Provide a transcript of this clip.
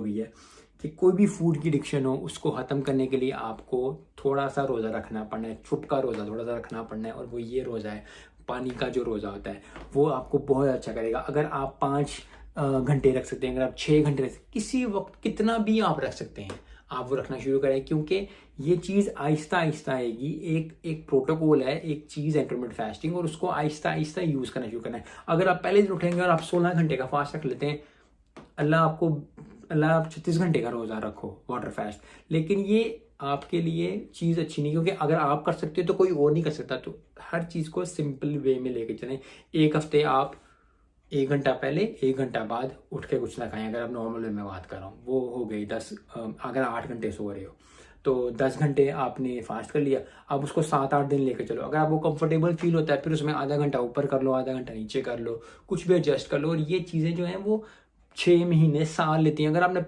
गई है कि कोई भी फूड की एडिक्शन हो उसको ख़त्म करने के लिए आपको थोड़ा सा रोज़ा रखना पड़ना है, छुप का रोज़ा थोड़ा सा रखना पड़ना है। और वो ये रोज़ा है, पानी का जो रोज़ा होता है, वो आपको बहुत अच्छा करेगा। अगर आप 5 घंटे रख सकते हैं, अगर आप 6 घंटे रख सकते हैं, किसी वक्त कितना भी आप रख सकते हैं, आप वो रखना शुरू करें, क्योंकि ये चीज़ आहिस्ता आहिस्ता आएगी। एक प्रोटोकॉल है, एक चीज़ इंटरमिटेंट फास्टिंग, और उसको आहिस्ता आहिस्ता यूज़ करना शुरू करना है। अगर आप पहले दिन उठेंगे और आप 16 घंटे का फास्ट रख लेते हैं, अल्लाह आप 36 घंटे का रोज़ा रखो वाटर फास्ट, लेकिन ये आपके लिए चीज़ अच्छी नहीं, क्योंकि अगर आप कर सकते हो तो कोई और नहीं कर सकता। तो हर चीज़ को सिंपल वे में लेके चलें। एक हफ्ते आप 1 घंटा पहले 1 घंटा बाद उठ के कुछ ना खाएं। अगर आप नॉर्मल वे में बात कर रहा हूँ, वो हो गई 10। अगर 8 घंटे सो रहे हो तो 10 घंटे आपने फास्ट कर लिया, अब उसको 7-8 दिन लेके चलो। अगर आपको कंफर्टेबल फील होता है, फिर उसमें आधा घंटा ऊपर कर लो, आधा घंटा नीचे कर लो, कुछ भी एडजस्ट कर लो। और ये चीज़ें जो हैं वो 6 महीने, साल लेती हैं। अगर आपने